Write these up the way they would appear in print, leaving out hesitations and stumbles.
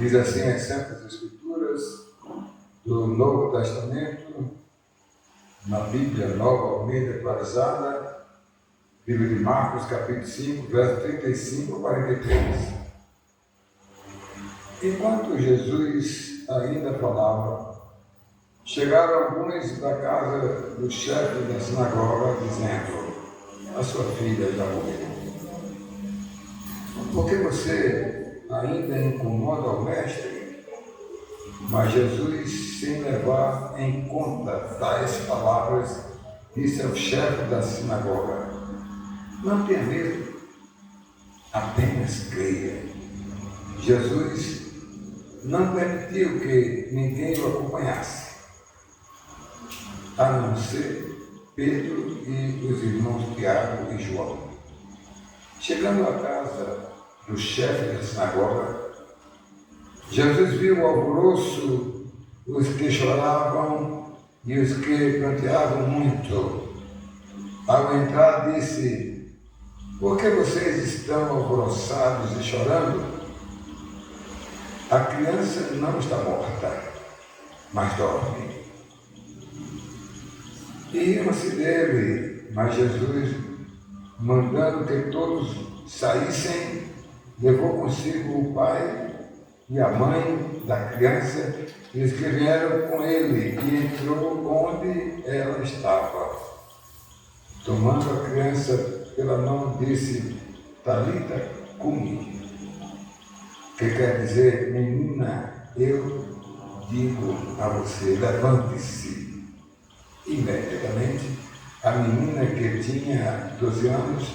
Diz assim as Santas Escrituras do Novo Testamento, na Bíblia Nova Almeida Atualizada, livro de Marcos, capítulo 5, verso 35 a 43. Enquanto Jesus ainda falava, chegaram alguns da casa do chefe da sinagoga, dizendo: a sua filha já morreu. Por que você ainda incomoda o mestre? Mas Jesus, sem levar em conta tais palavras, disse ao chefe da sinagoga: não tenha medo, apenas creia. Jesus não permitiu que ninguém o acompanhasse, a não ser Pedro e os irmãos Tiago e João. Chegando à casa do chefe da sinagoga, Jesus viu o alvoroço, os que choravam e os que pranteavam muito. Ao entrar, disse: por que vocês estão alvoroçados e chorando? A criança não está morta, mas dorme. E riam-se dele, mas Jesus, mandando que todos saíssem, levou consigo o pai e a mãe da criança e os que vieram com ele, e entrou onde ela estava. Tomando a criança pela mão, disse: Talita cumi, que quer dizer: menina, eu digo a você, levante-se. Imediatamente, a menina, que tinha 12 anos,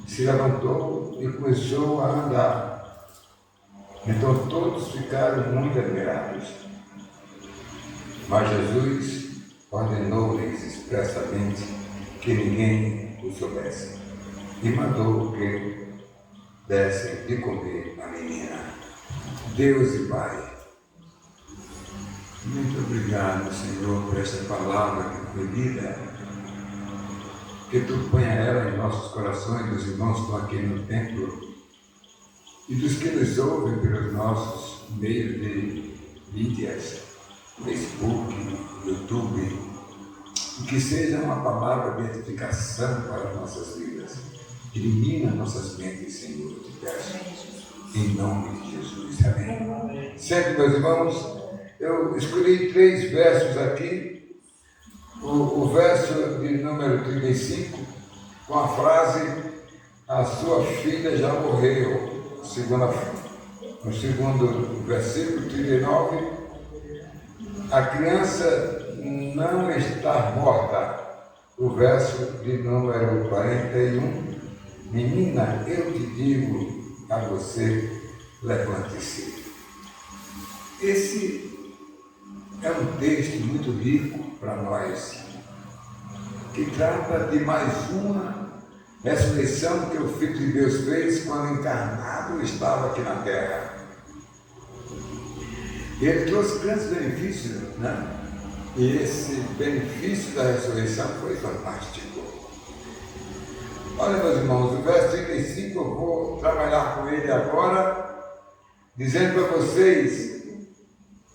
se levantou e começou a andar. Então todos ficaram muito admirados. Mas Jesus ordenou-lhes expressamente que ninguém o soubesse e mandou que dessem de comer a menina. Deus e Pai, muito obrigado, Senhor, por esta palavra que foi lida, que Tu ponha ela em nossos corações, dos irmãos que estão aqui no templo, e dos que nos ouvem pelos nossos meios de mídias, Facebook, YouTube, e que seja uma palavra de edificação para as nossas vidas. Ilumina nossas mentes, Senhor, eu te peço, em nome de Jesus. Amém. Sempre, meus irmãos, eu escolhi 3 versos aqui. O verso de número 35, com a frase: a sua filha já morreu. No segundo versículo, 39, a criança não está morta. O verso de número 41, menina, eu te digo a você, levante-se. Esse é um texto muito rico para nós, que trata de mais uma ressurreição que o Filho de Deus fez quando encarnado estava aqui na terra. Ele trouxe grandes benefícios, né? E esse benefício da ressurreição foi fantástico. Olha, meus irmãos, o verso 35 eu vou trabalhar com ele agora, dizendo para vocês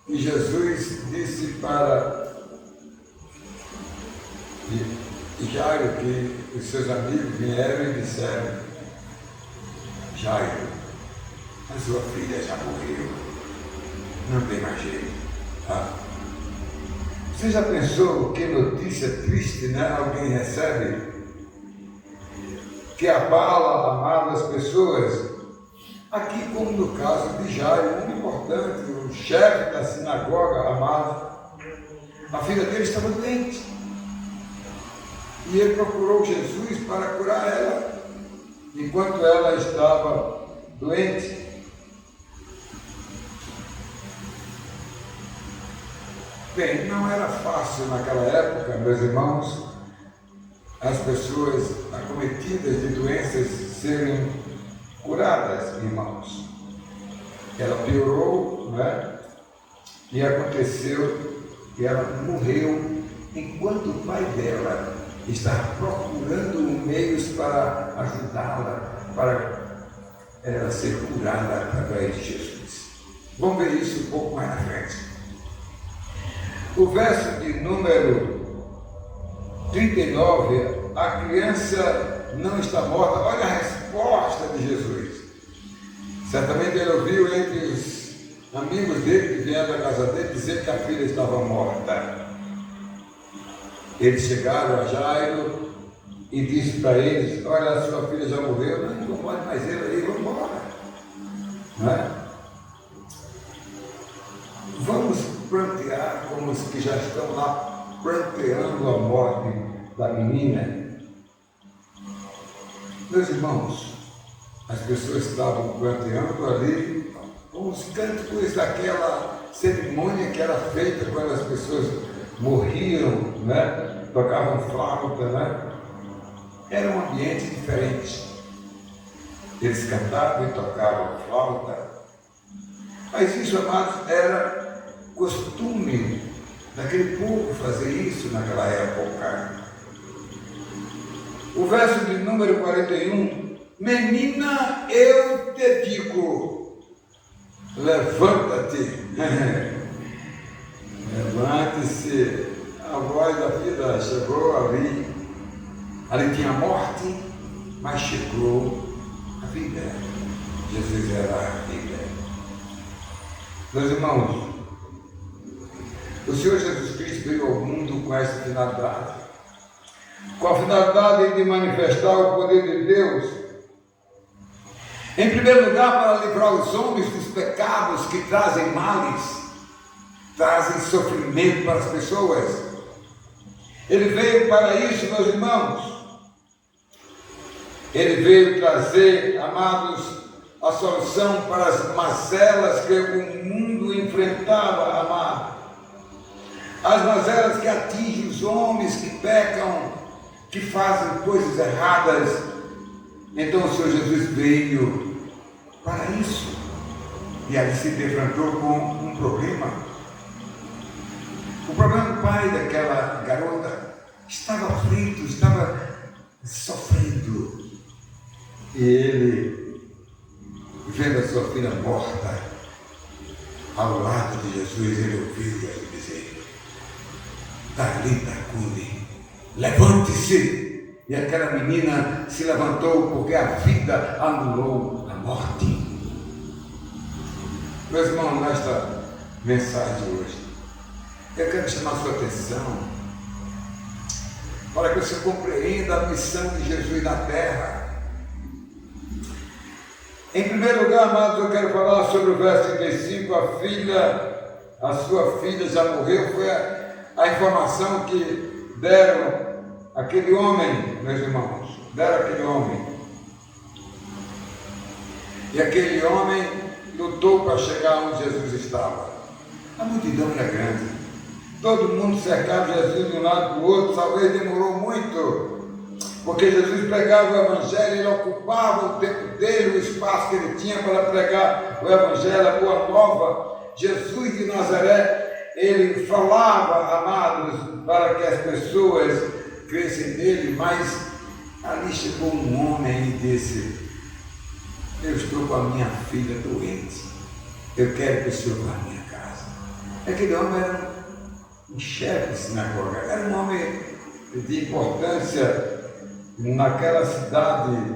que Jesus disse para Jairo, que os seus amigos vieram e disseram: Jairo, a sua filha já morreu, não tem mais jeito. Você já pensou que notícia triste, né? Alguém recebe, que abala a amar das pessoas? Aqui, como no caso de Jairo, muito importante, o chefe da sinagoga amado, a filha dele estava doente. E ele procurou Jesus para curar ela, enquanto ela estava doente. Bem, não era fácil naquela época, meus irmãos, as pessoas acometidas de doenças serem curadas, irmãos. Ela piorou, né? E aconteceu que ela morreu enquanto o pai dela está procurando meios para ajudá-la, para ela ser curada através de Jesus. Vamos ver isso um pouco mais na frente. O verso de número 39, a criança não está morta. Olha a resposta de Jesus. Certamente ele ouviu entre os amigos dele que vieram da casa dele dizer que a filha estava morta. Eles chegaram a Jairo e disse para eles: olha, a sua filha já morreu, não incomode mais ele aí, vamos embora. Não é? Vamos prantear como os que já estão lá pranteando a morte da menina. Meus irmãos, as pessoas estavam pranteando ali com os cânticos daquela cerimônia que era feita quando as pessoas morriam, né? Tocavam flauta, né? Era um ambiente diferente. Eles cantavam e tocavam flauta. Mas isso, amados, era costume daquele povo fazer isso naquela época. O verso de número 41, menina, eu te digo, levanta-te. Levante-se. A voz da vida chegou ali. Ali tinha a morte, mas chegou a vida. Jesus era a vida. Meus irmãos, o Senhor Jesus Cristo veio ao mundo com essa finalidade. Com a finalidade de manifestar o poder de Deus. Em primeiro lugar, para livrar os homens dos pecados que trazem males, trazem sofrimento para as pessoas. Ele veio para isso, meus irmãos. Ele veio trazer, amados, a solução para as mazelas que o mundo enfrentava, amado. As mazelas que atingem os homens que pecam, que fazem coisas erradas. Então o Senhor Jesus veio para isso. E ali se defrontou com um problema. O problema do pai daquela garota estava aflito, estava sofrendo. E ele, vendo a sua filha morta ao lado de Jesus, ele ouviu ele dizer: Talita cumi, levante-se. E aquela menina se levantou porque a vida anulou a morte. Meus irmãos, nesta mensagem de hoje, eu quero chamar a sua atenção para que você compreenda a missão de Jesus na terra. Em primeiro lugar, amados, eu quero falar sobre o verso 35, a sua filha já morreu. Foi a informação que deram aquele homem, meus irmãos, deram aquele homem. E aquele homem lutou para chegar onde Jesus estava. A multidão era grande. Todo mundo cercava Jesus de um lado para o outro, talvez demorou muito, porque Jesus pregava o Evangelho, ele ocupava o tempo dele, o espaço que ele tinha para pregar o Evangelho, a boa nova. Jesus de Nazaré, ele falava, amados, para que as pessoas crescem nele, mas ali chegou um homem e disse: eu estou com a minha filha doente, eu quero que o senhor vá à minha casa. Aquele homem era um chefe de sinagoga, era um homem de importância naquela cidade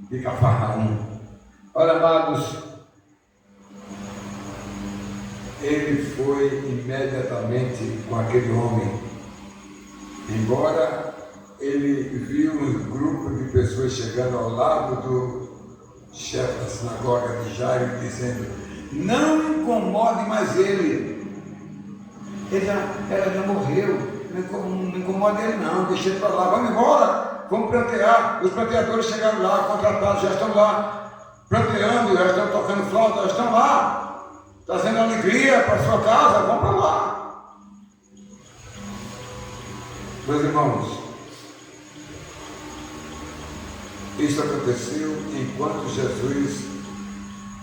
de Cafarnaum. Olha, amados, ele foi imediatamente com aquele homem, embora ele viu um grupo de pessoas chegando ao lado do chefe da sinagoga de Jairo, dizendo: não incomode mais ele. Ela já morreu, não incomoda ele não, deixa ele para lá, vamos embora, vamos plantear. Os planteadores chegaram lá, contratados, já estão lá, planteando, já estão tocando flauta, já estão lá, trazendo alegria para a sua casa, vamos para lá. Meus irmãos, isso aconteceu enquanto Jesus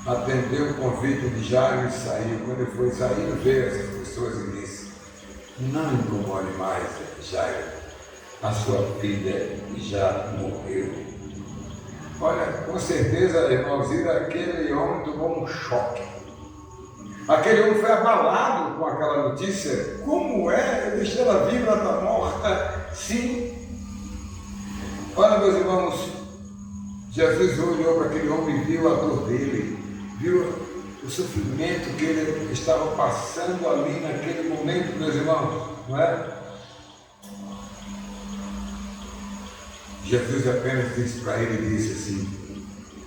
atendeu o convite de Jairo e saiu. Quando ele foi saindo, veio essas pessoas e disse: não incomode mais, Jairo, a sua filha já morreu. Olha, com certeza, irmãos, aquele homem tomou um choque. Aquele homem foi abalado com aquela notícia. Como é? Eu deixei ela viva, ela está morta. Sim. Olha, meus irmãos, Jesus olhou para aquele homem e viu a dor dele, viu o sofrimento que ele estava passando ali naquele momento, meus irmãos, não é? Jesus apenas disse para ele, disse assim: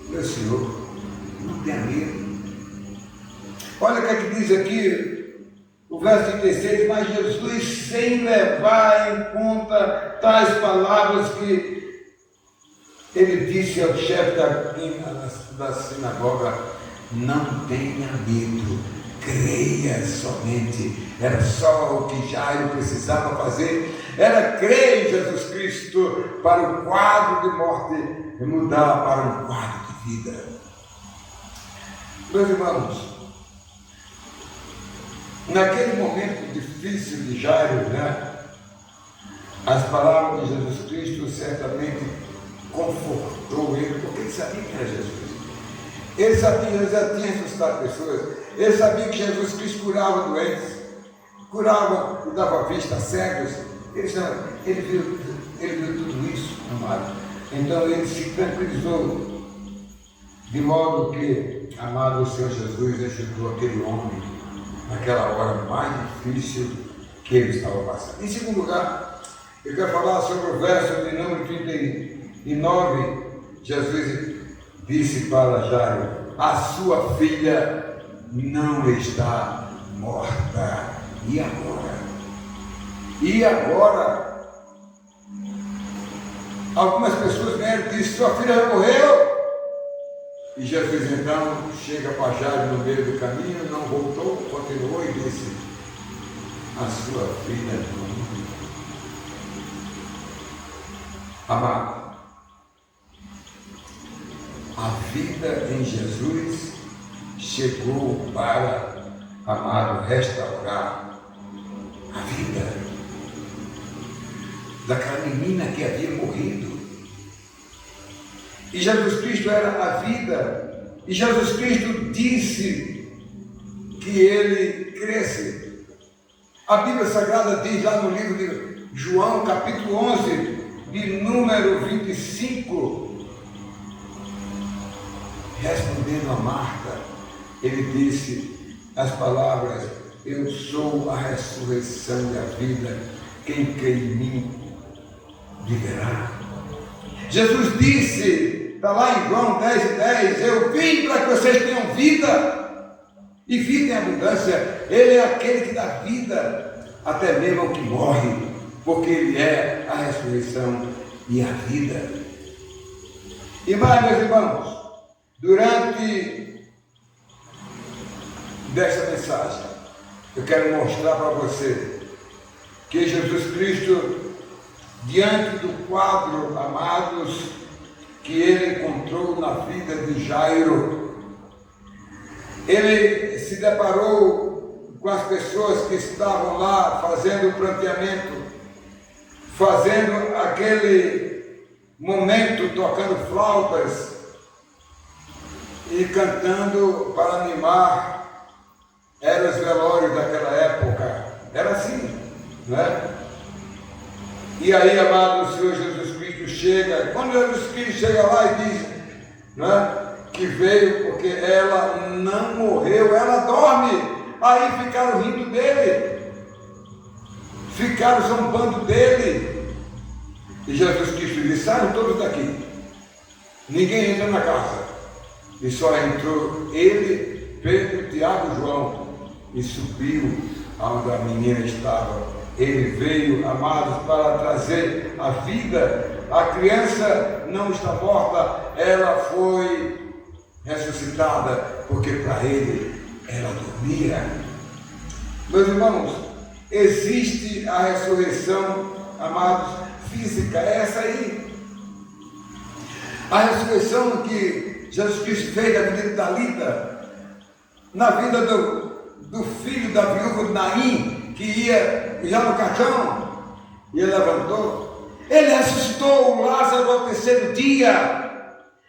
meu Senhor, não tenha medo. Olha o que é que diz aqui, o verso 36, mas Jesus, sem levar em conta tais palavras que ele disse ao chefe da sinagoga, não tenha medo, creia somente. Era só o que Jairo precisava fazer, era crer em Jesus Cristo para o quadro de morte e mudar para um quadro de vida. Meus irmãos, naquele momento difícil de Jairo, as palavras de Jesus Cristo certamente confortou ele, porque ele sabia que era Jesus. Ele sabia, ele já tinha ressuscitado pessoas, ele sabia que Jesus Cristo curava doentes, curava, dava vista a cegos, ele viu tudo isso, amado. Então ele se tranquilizou, de modo que, amado, o Senhor Jesus ajudou aquele homem naquela hora mais difícil que ele estava passando. Em segundo lugar, eu quero falar sobre o verso de número 39. Jesus disse para Jairo: a sua filha não está morta. E agora? E agora? Algumas pessoas vieram e disseram: sua filha já morreu. E Jesus então chega para Jairo no meio do caminho, não voltou, continuou e disse: a sua filha não morreu. Amado, a vida em Jesus chegou para, amado, restaurar a vida daquela menina que havia morrido. E Jesus Cristo era a vida. E Jesus Cristo disse que ele cresce. A Bíblia Sagrada diz lá no livro de João, capítulo 11, de número 25, respondendo a Marta, ele disse as palavras: eu sou a ressurreição e a vida, quem crê em mim viverá. Jesus disse, está lá em João 10:10, eu vim para que vocês tenham vida e vida em abundância. Ele é aquele que dá vida até mesmo ao que morre, porque ele é a ressurreição e a vida. E mais, meus irmãos, durante dessa mensagem, eu quero mostrar para você que Jesus Cristo, diante do quadro, amados, que ele encontrou na vida de Jairo, ele se deparou com as pessoas que estavam lá fazendo o pranteamento, fazendo aquele momento, tocando flautas e cantando para animar. Eram os velórios daquela época, era assim, não é? E aí, amado, o Senhor Jesus Cristo chega. Quando Jesus Cristo chega lá e diz, né, que veio porque ela não morreu, ela dorme. Aí ficaram rindo dele, ficaram zombando dele. E Jesus Cristo disse: saiam todos daqui, ninguém entra na casa. E só entrou ele, Pedro, Tiago e João, e subiu aonde a menina estava. Ele veio, amados, para trazer a vida. A criança não está morta, ela foi ressuscitada, porque para ele ela dormia. Meus irmãos, existe a ressurreição, amados, física, é essa aí. A ressurreição que Jesus Cristo fez na vida de Talita, na vida do filho da viúva de Naim, que ia já no caixão, e ele levantou. Ele ressuscitou o Lázaro ao terceiro dia.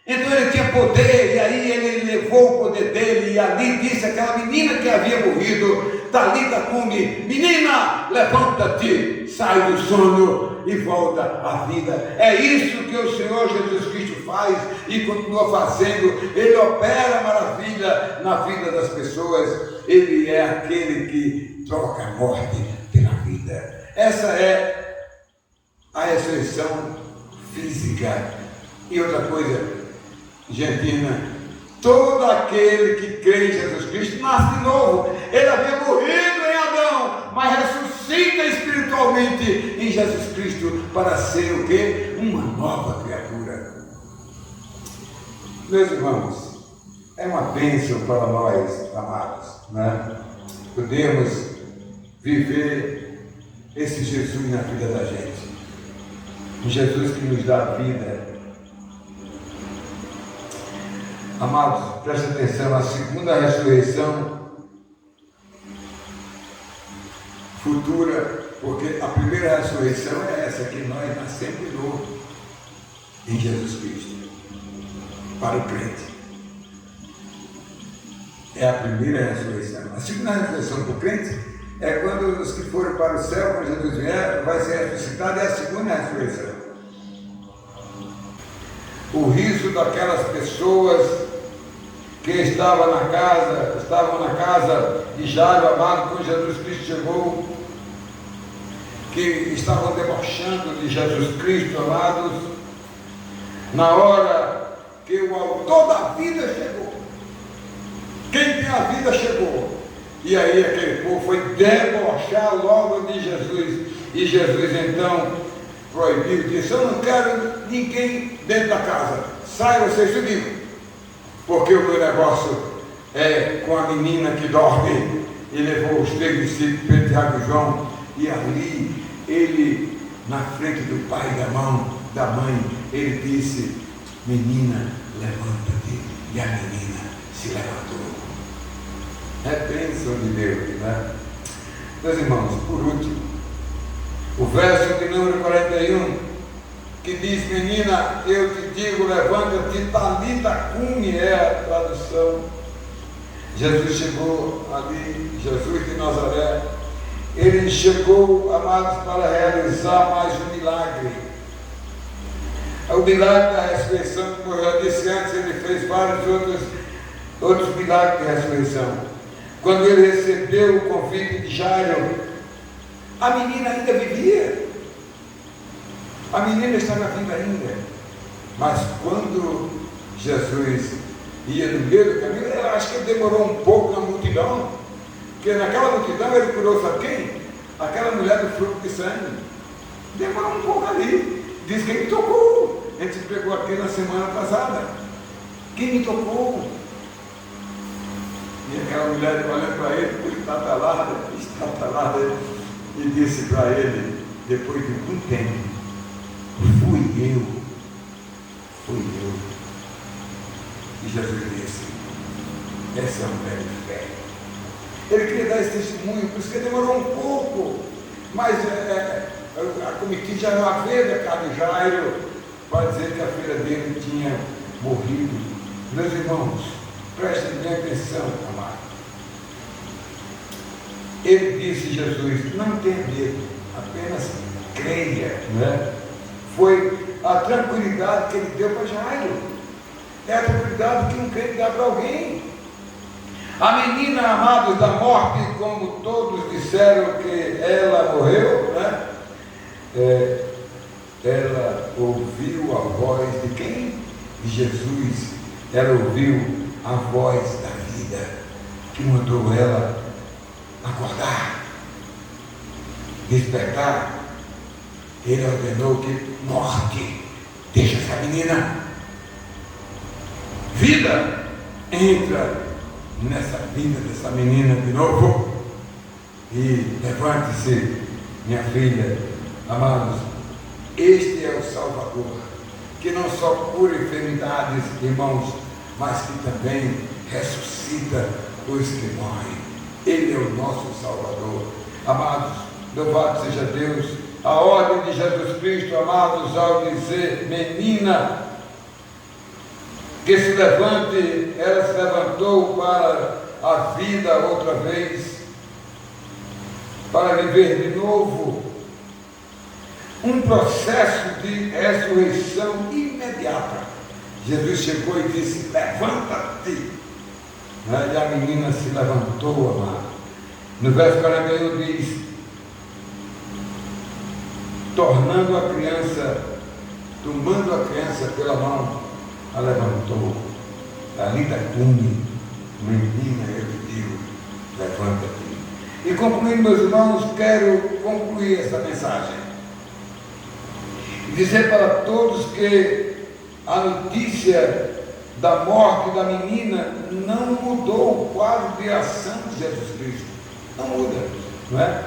Então ele tinha poder, e aí aí ele levou o poder dele e ali disse aquela menina que havia morrido, Talita cumi, menina, levanta-te, sai do sono e volta à vida. É isso que o Senhor Jesus Cristo faz e continua fazendo. Ele opera maravilha na vida das pessoas. Ele é aquele que troca a morte pela vida. Essa é a ressurreição física. E outra coisa, Gentina, todo aquele que crê em Jesus Cristo nasce de novo. Ele havia morrido em Adão, mas ressuscita espiritualmente em Jesus Cristo para ser o quê? Uma nova criatura. Meus irmãos, é uma bênção para nós, amados, né? Podemos viver esse Jesus na vida da gente. Um Jesus que nos dá vida. Amados, preste atenção, a segunda ressurreição futura, porque a primeira ressurreição é essa, que nós nascemos de novo em Jesus Cristo, para o crente. É a primeira ressurreição. A segunda ressurreição para o crente é quando os que forem para o céu, quando Jesus vier, vai ser ressuscitado, é a segunda ressurreição. O riso daquelas pessoas que estavam na casa de Jairo, amado, quando Jesus Cristo chegou, que estavam debochando de Jesus Cristo, amados, na hora que o autor da vida chegou. Quem tem a vida chegou. E aí aquele povo foi debochar logo de Jesus. E Jesus então proibiu, disse: eu não quero ninguém dentro da casa, sai vocês tudinho, porque o meu negócio é com a menina que dorme. E levou os 3 discípulos, Pedro, Tiago e João, e ali ele, na frente do pai e da mãe, ele disse: menina, levanta-te. E a menina se levantou. É bênção de Deus, né? Meus irmãos, por último, o verso de número 41, que diz: menina, eu te digo, levanta-te, talita cumi, é a tradução. Jesus chegou ali, Jesus de Nazaré, ele chegou, amados, para realizar mais um milagre. O milagre da ressurreição, como eu já disse antes, ele fez vários outros milagres de ressurreição. Quando ele recebeu o convite de Jairo, a menina ainda vivia. A menina estava viva ainda. Mas quando Jesus ia no meio do caminho, eu acho que ele demorou um pouco na multidão. Porque naquela multidão ele curou, sabe quem? Aquela mulher do fluxo de sangue. Demorou um pouco ali. Diz que ele tocou. A gente pegou aqui na semana passada. Quem me tocou? E aquela mulher olhando para ele, estatalada, e disse para ele, depois de muito tempo: fui eu. E Jesus disse: essa é a mulher de fé. Ele queria dar esse testemunho, por isso que demorou um pouco, mas a comitiva já não havia da casa de Jairo para dizer que a filha dele tinha morrido. Meus irmãos, prestem bem atenção, amado. Ele disse, Jesus: não tenha medo, apenas creia, né? Foi a tranquilidade que ele deu para Jairo. É a tranquilidade que um crente dá para alguém. A menina, amados, da morte, como todos disseram que ela morreu, né? Ela ouviu a voz de quem? De Jesus. Ela ouviu a voz da vida, que mandou ela acordar, despertar. Ele ordenou que: morte, deixa essa menina. Vida, entra nessa vida dessa menina de novo e levante-se, minha filha. Amados, este é o Salvador, que não só cura enfermidades, irmãos, mas que também ressuscita os que morrem. Ele é o nosso Salvador. Amados, louvado seja Deus. A ordem de Jesus Cristo, amados, ao dizer menina, que se levante, ela se levantou para a vida outra vez, para viver de novo um processo de ressurreição imediata. Jesus chegou e disse: levanta-te. E a menina se levantou, amado. No verso 41 diz: tornando a criança, tomando a criança pela mão, a levantou. Ali da cume, menina, eu te digo, levanta-te. E concluindo, meus irmãos, quero concluir essa mensagem. Dizer para todos que a notícia da morte da menina não mudou o quadro de ação de Jesus Cristo. Não muda, não é?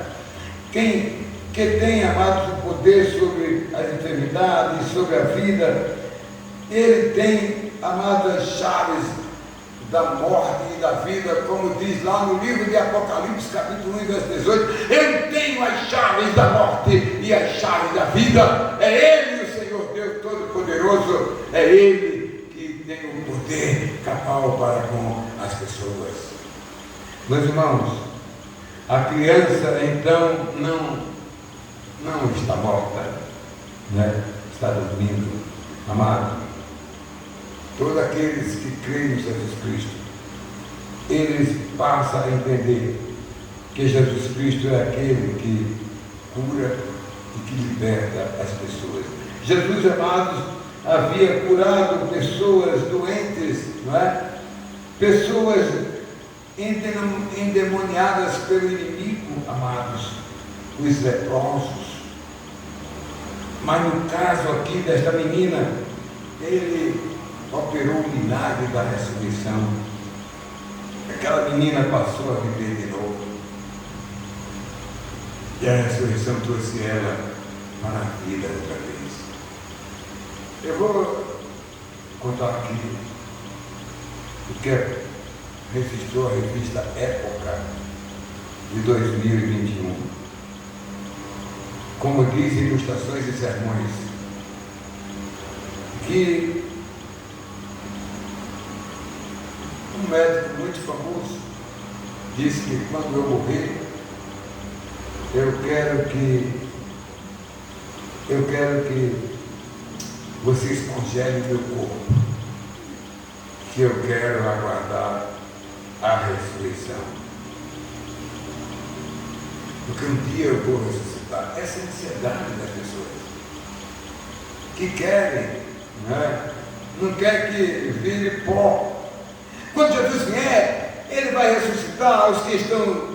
Quem tem, amados, o poder sobre as enfermidades, sobre a vida, ele tem, amados, as chaves da morte e da vida, como diz lá no livro de Apocalipse, capítulo 1, verso 18, eu tenho as chaves da morte e as chaves da vida. É Ele, o Senhor Deus Todo-Poderoso, é Ele que tem o poder cabal para com as pessoas. Meus irmãos, a criança então não está morta, né? Está dormindo. Amado, todos aqueles que creem em Jesus Cristo, eles passam a entender que Jesus Cristo é aquele que cura e que liberta as pessoas. Jesus, amados, havia curado pessoas doentes, não é? Pessoas endemoniadas pelo inimigo, amados, os leprosos. Mas no caso aqui desta menina, ele operou o milagre da ressurreição. Aquela menina passou a viver de novo. E a ressurreição trouxe ela para a vida outra vez. Eu vou contar aqui o que registrou a revista Época de 2021. Como diz Ilustrações e Sermões, que um médico muito famoso disse que quando eu morrer, eu quero que vocês congelem meu corpo, que eu quero aguardar a ressurreição. Porque um dia eu vou ressuscitar. Essa é a ansiedade das pessoas que querem, não quer que vire pó. Quando Jesus vier, Ele vai ressuscitar os que estão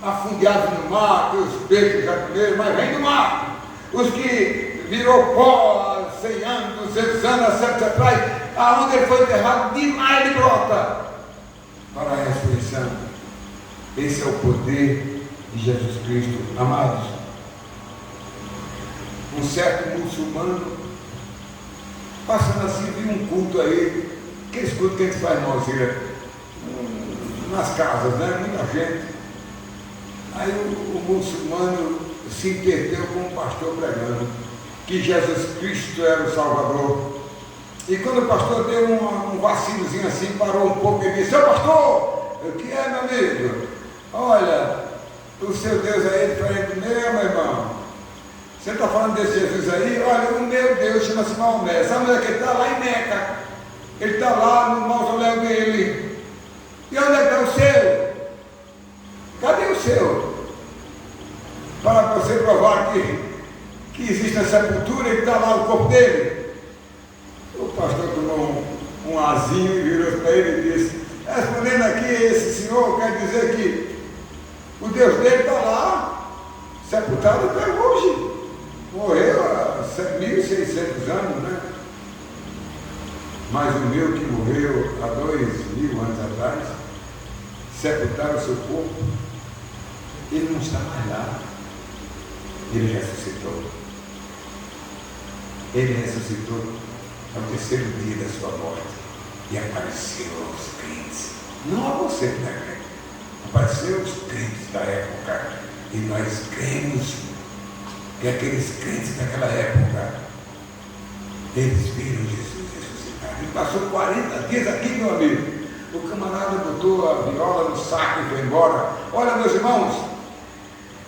afundados no mar, que os peixes já comeram, mas vem do mar. Os que virou pó há 100 anos, 200 anos, há séculos atrás, aonde ele foi enterrado, de lá ele brota para a ressurreição. Esse é o poder de Jesus Cristo. Amados, um certo muçulmano, passando assim, viu um culto aí, aqueles cultos que a gente faz nós, nas casas, muita gente. Aí o muçulmano se entendeu com o pastor pregando que Jesus Cristo era o Salvador. E quando o pastor deu um vacilozinho assim, parou um pouco e disse: seu pastor, o que é, meu amigo? Olha, o seu Deus aí é diferente do meu irmão. Você está falando desse Jesus aí? Olha, o meu Deus chama-se Maomé. Sabe onde é que ele está? Lá em Meca. Ele está lá no mausoléu dele. E onde é que está o seu? Cadê o seu? Para você provar que existe a sepultura e está lá o corpo dele. O pastor tomou um azinho e virou para ele e disse: respondendo aqui, esse senhor quer dizer que o Deus dele está lá, sepultado até hoje. Morreu há 1.600 anos, Mas o meu que morreu há 2.000 anos atrás, sepultaram o seu corpo, ele não está mais lá. Ele ressuscitou. Ele ressuscitou ao terceiro dia da sua morte e apareceu aos crentes. Não a você que está crente. Apareceu aos crentes da época. E nós cremos que aqueles crentes daquela época, eles viram Jesus ressuscitar. E passou 40 dias aqui, meu amigo. O camarada botou a viola no saco e foi embora. Olha, meus irmãos,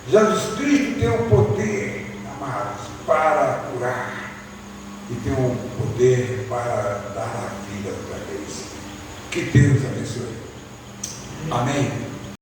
Jesus Cristo tem o poder, amados, para curar. E tem o poder para dar a vida outra vez. Que Deus abençoe. Amém.